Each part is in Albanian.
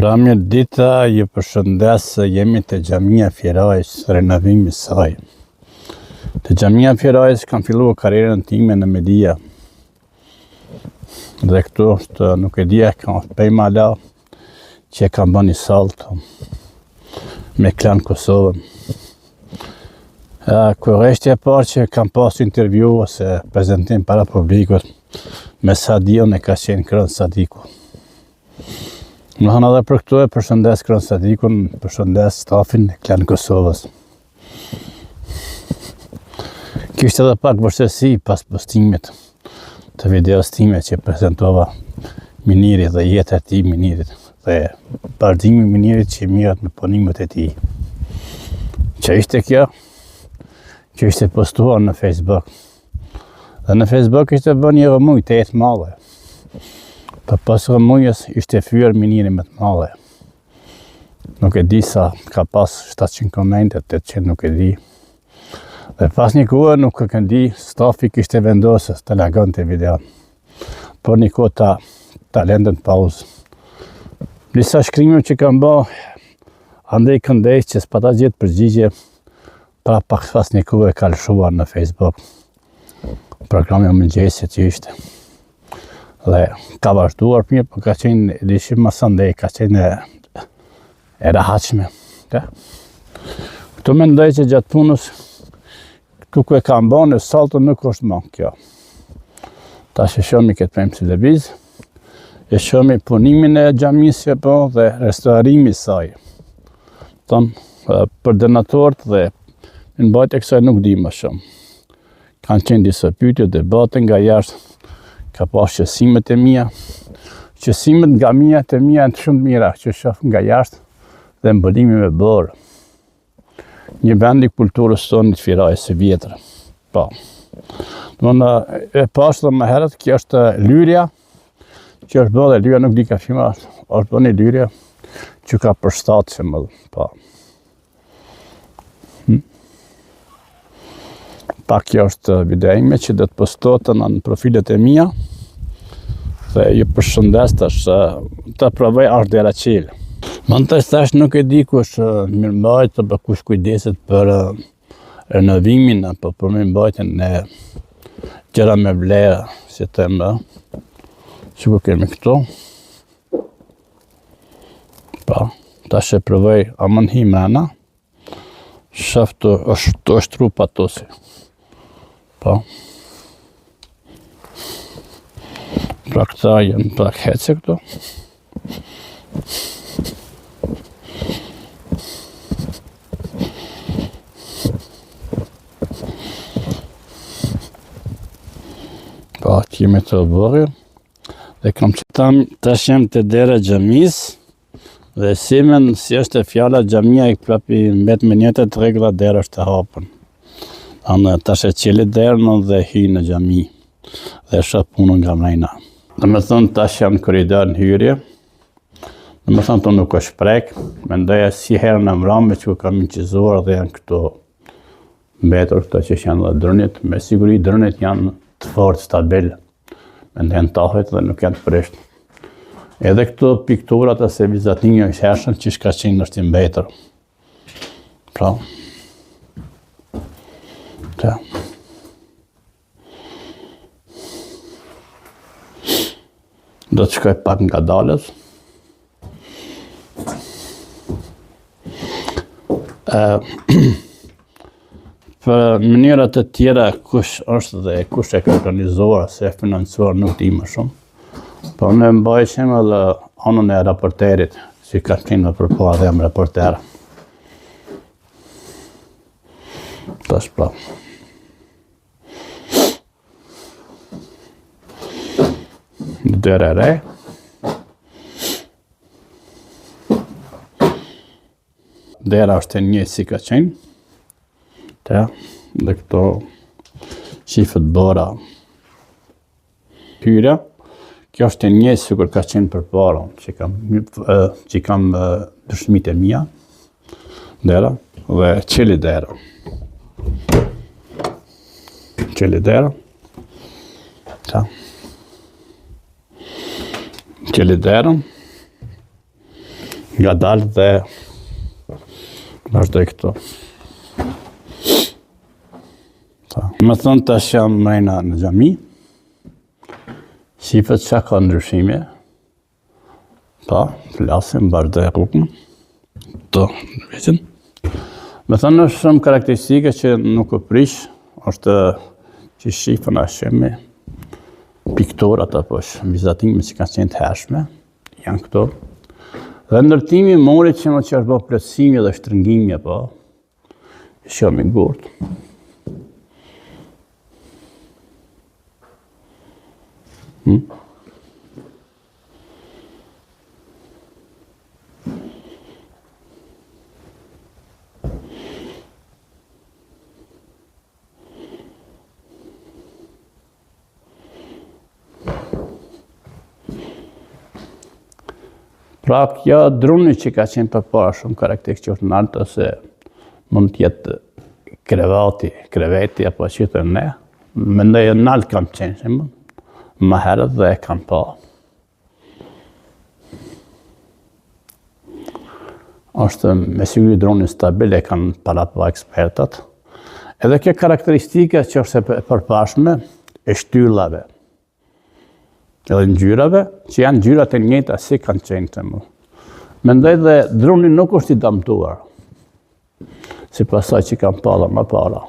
Pra mirë dita, ju përshëndes, jemi të Xhamia Fjerajës, renovimi saj. Të Xhamia Fjerajës kam filluar karrierën time në media. Dhe këtu është, nuk e dija, kam pejma la që kam bën një salto me Klan Kosovën. Kërështja e parë që kam pas intervju ose prezentim para publikut me Sadion e ka qenë Krën Sadiku. Më thënë edhe për këtu e përshëndes Krën Sadikun, përshëndes stafin e Klan Kosovës. Kishte edhe pak vështirësi pas postimit të videos time që prezentova Minirit dhe jetën e tij Minirit dhe bardhimi Minirit që mirët me punimet e tij. Që ishte kjo? Që ishte postuar në Facebook. Dhe në Facebook ishte bën një rëmuj të jetë madhe. Për pas rëmujës ishte fyer Miniri me të madhe. Nuk e di sa ka pas 700 komente, 800 nuk e di. Dhe pas një kohë nuk e di, stafi kishte vendosur të largonte video. Por një kohë ta lëndën pauzë. Disa shkrime që kam bë, andej këndej që s'pata gjetë përgjigje, pra pak pas një kohë e ka lëshuar në Facebook. Programi o mëngjesit që ishte. Dhe ka vazhduar mirë, por ka qenë dishim mas andej, ka qenë e rahatshme. Këtu mendoj që gjatë punës, këtu ku e kam bënë, salto nuk është më kjo. Tash e shohmi këtë pemë si lëviz, e shohmi punimin e xhamisë dhe restaurimi i saj. Për donatorët dhe në mbajtje e kësaj nuk di më shumë. Kanë qenë disa pyetje, debate nga jashtë, ka pas qësimet e mia. Qësimet nga mia të mia janë shumë të mira që shoh nga jashtë dhe mbulimi me borë. Një vend i kulturës tonë të Fjerajës së vjetër. Po. E pas dhe më herët, kjo është lyrja, që është bërë dhe lyrja nuk di ka fima, është bërë një lyrja që ka përshtatë që më dhe. Po. Pak kjo është video ime që do të postohet në profilet e mia dhe ju përshëndes tash të provoj ardhera qelë. Mëntaj tash nuk e di kush mirëmbajt apo kush kujdeset për renovimin apo për mirëmbajtjen e gjëra me vlerë, si them, që ku kemi këtu. Po, tash e provoj amën himrana. Shafto është trupa tosi. Po. Pra këta janë pak hece këtu. Po, kemi të bërë. Dhe kam qëtam tash jam të dera xhamisë. Dhe si është fjala xhamia i prapi mbet me njëtë të regula dera është të hapën. Tash e qeli derën dhe hy në xhami dhe shoh punën nga mrejna. Dhe me thonë tash jam në koridor në hyrje. Dhe me thonë të nuk është prek. Mendoja si herë në mrame që kam inqizuar dhe janë këto mbetur këto që janë dhe drënit. Me siguri drënit janë të fortë, stabil. Mendojnë tahet dhe nuk janë të prisht. Edhe këto pikturat ose vizatinjo i hershën që shka qenë është i mbetur. Pra. Ja. Do të shkoj pak nga dalës. Për mënyrat e tjera kush është dhe kush e ka organizuar se e financuar nuk di më shumë. Po ne mbajshem edhe anën e raporterit, që ka qenë përpara dhe jam raporter. Tash pra. Dera e re. Dera është e një si ka qenë. Dhe këto qifët bëra. Hyrja. Kjo është e një si kur ka qenë për para, që kam dëshmit e mia. Dera. Dhe qeli dera. Qeli dera. Qeli derën. nga dalë dhe vazhdoj këto. Më thonë tash jam mrena në xhami, shifet çka ka ndryshime, flasim, vazhdoj rrugën, të vetën. Më thonë është shumë karakteristike që nuk u prish, është që shifën asheme, piktorat apo vizatime që kanë qenë të hershme, janë këto. Dhe ndërtimi mori që është bërë plotësimi dhe shtrëngimi apo shumë i gurtë. Pra, kjo druni që ka qenë përpara shumë karakteristik që është nartë, ose mund t'jetë kreveti, apo që të ne, mendoj e naltë kam qenë që më herët dhe kam pa. Është me siguri droni stabil e kanë parat pa ekspertat. Edhe kjo karakteristika që është e përpashme e shtyllave. Edhe ngjyrave, që janë ngjyrat e njëjta si kanë qenë të më. Mendoj dhe droni nuk është i damtuar, si pasaj që kanë pa dhe më para.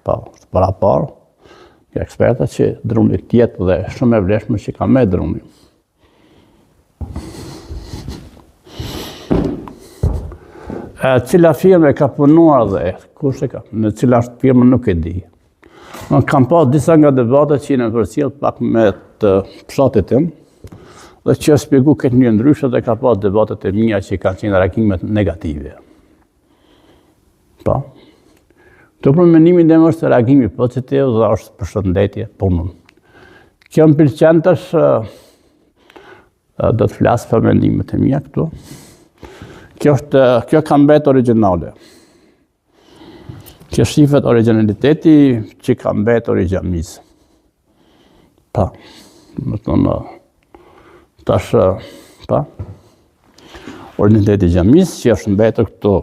Para parë, ka eksperta që droni tjetë dhe shumë e vleshme që ka me droni. Cila firme ka punuar dhe kush e ka, në cila firme nuk e di. Kam pas disa nga debatet që në përcjell pak me të fshatit tim, dhe që shpjegu këtë një ndryshe dhe ka pas debatet e mia që kanë qenë reagimet negative. Këto për mendimin tim është reagimi pozitiv dhe është përshëndetje punën. Kjo më pëlqen tash, do të flas për mendimet e mia këtu. Kjo ka mbet origjinale. Kjo shifet originaliteti që ka mbetur i xhamisë. Më thonë, tash, originaliteti i xhamisë që është mbetur këtu.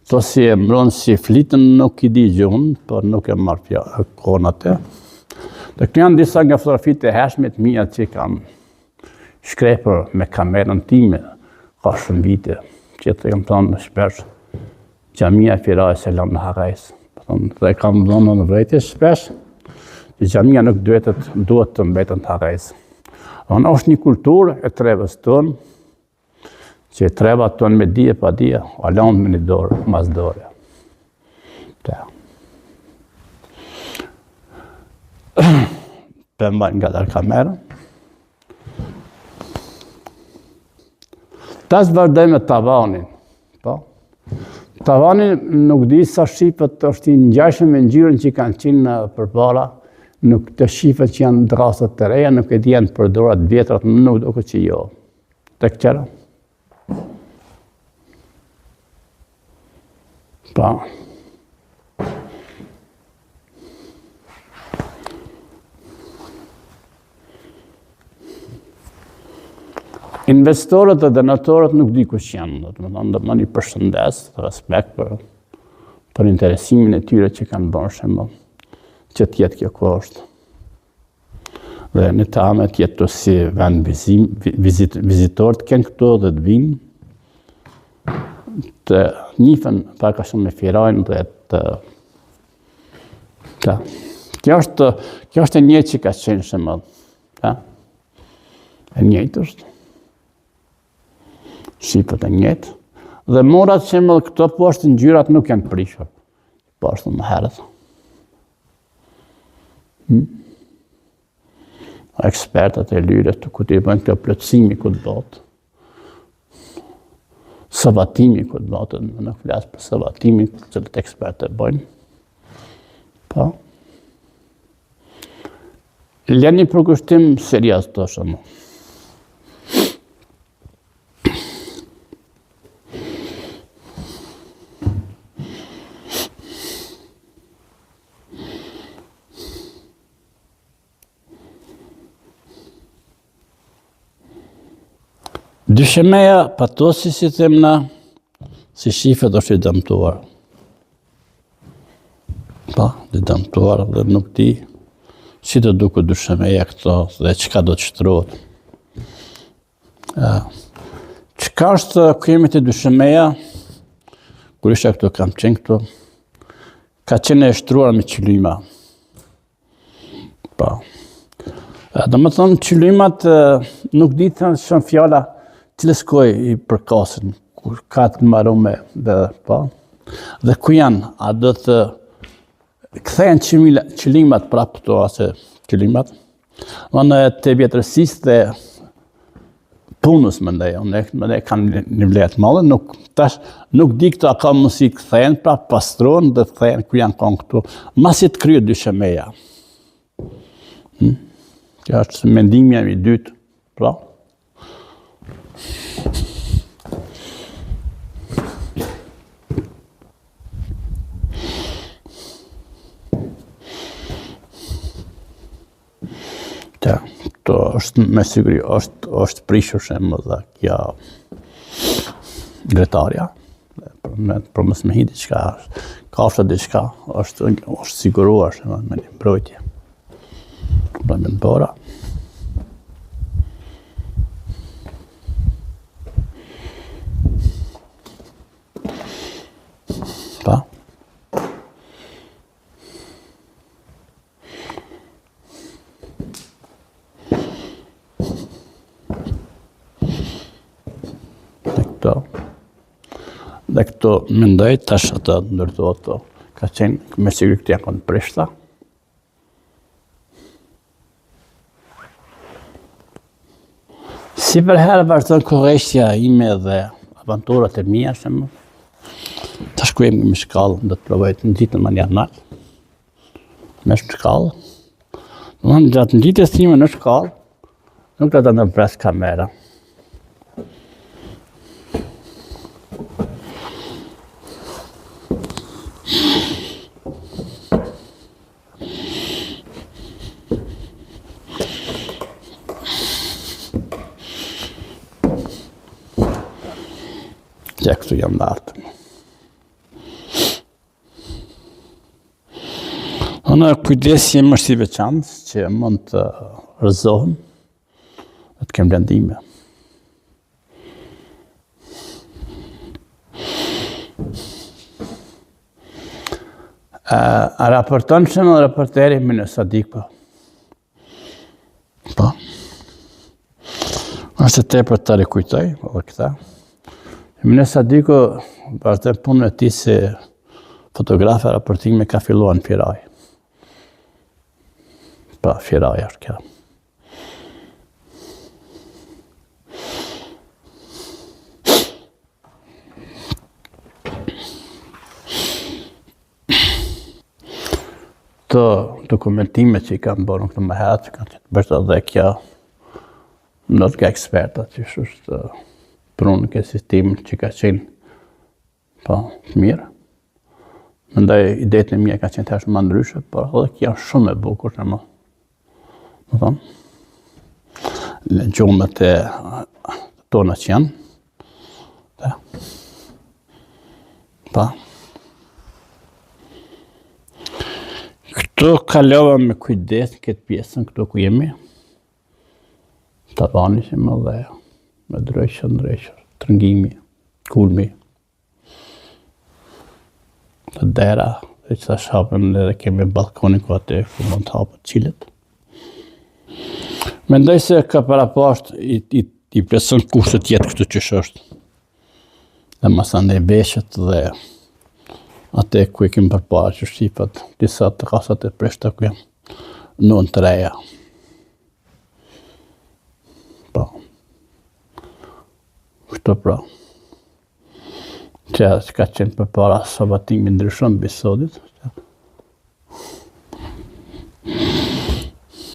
To si e mbron si flitën nuk i di gjuhën, por nuk e marr kohën atë. Dhe këtu janë disa nga fotografitë e hershme të mia që kam shkrepur me kamerën time, ka shumë vite, që të kam thonë shpesh. Xhamia Firaj Selam në Harajs. Dhe kam dhënë në vërejtje shpesh, që xhamia nuk duhet të mbetën të Harajs. Është një kulturë e trevës tonë, që treva tonë me dije pa dije, alon me një dorë, mas dore. Përmbaj nga dar kamerën. Tas vazhdoj me tavanin. Tavani nuk di sa shifet është i ngjashëm me ngjyrën që kanë qenë përpara, nuk të shifet që janë drastat të reja, nuk e di janë përdorat vjetrat, nuk do që jo. Tek qëra? Investorët dhe donatorët nuk di kush janë, do më një përshëndes, respekt për interesimin e tyre që kanë bërë shembull, që t'jetë kjo është. Dhe në të amet jetë të si vend vizitorët kënë këto dhe të vinë, të njifen pak a shumë me Firajnë dhe të... Kjo është e njëjtë që ka qenë shembull. E njëjtë është. Shifët e njëjtë. Dhe morat shembull këto poshtë ngjyrat nuk janë prishur. Poshtë më herët. Ekspertat e lyre të ku t'i bëjnë këto plotësimi ku të botë. Savatimi ku të botë, nuk flasë për savatimi që të ekspertë e bëjnë. Lëni përkushtim serioz të shumë. Dyshemeja patosi si themna, si shifet është i dëmtuar. I dëmtuar dhe nuk di si të duke dyshemeja këto dhe çka do të shtrohet. Çka është kujimi të dyshemeja, kur isha këtu, kam qenë këtu, ka qenë e shtruar me qylyma. Do më thonë, qylymat nuk di të shumë fjala cilës kohë i përkasin, kur ka të marume dhe ku janë, a do të kthehen qylymat prapë këto ase qylymat. Në të vjetërësisë dhe punës më kanë një vlerë të madhe, nuk di këto a ka mundësi të kthehen, prapë pastrohen dhe kthehen ku janë kanë këtu, masi të kryet dyshemeja. Kjo është mendimi jam i dytë, pra. Këto është me siguri, është prishur shemë dhe kja dretarja, për mësë me hi diqka, kafshë diqka, është siguruar shemë me një mbrojtje. Problemin bëra. Dhe këto mendoj tash ato ndërtohet to. Ka qenë me siguri këtë janë kënë prishta. Si për herë vazhdon kurrështja ime dhe aventurat e mia, tash ku jemi me shkallë, do të provoj të nxitem në janal. Me shkallë. Domethënë gjatë ngjitjes time në shkallë, nuk do të ndërpres kamera. Ja, këtu jam lartë. Kujdesi jem është i veçantë që mund të rrëzohem dhe të kem blendime. A raporton shumë dhe raporteri me në Sadik, po. Është te për të rikujtoj, dhe këta. Mine Sadiku, vazhdoj punën e tij si fotograf e raportime ka filluar në Firaj. Firaj është kjo. Të dokumentime që i kam bërë në këtë më herët, kanë qenë bërë edhe kjo not nga ekspertat, që është prunë në sistemin që ka qenë të mirë. Mendoj idetë e mia ka qenë tash më ndryshe, por edhe kjo janë shumë e bukur, më thonë. Gjumet e tona që janë. Këtu kalova me kujdes këtë pjesën këtu ku jemi. Tavani që më dhe me ndrejshër, trëngimi, kulmi. Të dera, dhe që ta shapën dhe kemi balkonin ku atë ku mund të hapët qilet. Mendoj se ka parapasht i plesën kushtet jetë këtu që është. Dhe masan e veshët dhe atë ku i kemi përpara që shqipët, disa të kasat e preshta ku janë nën të reja. Kështu pra. Që ka qenë përpara sabatimi ndryshon bisodit,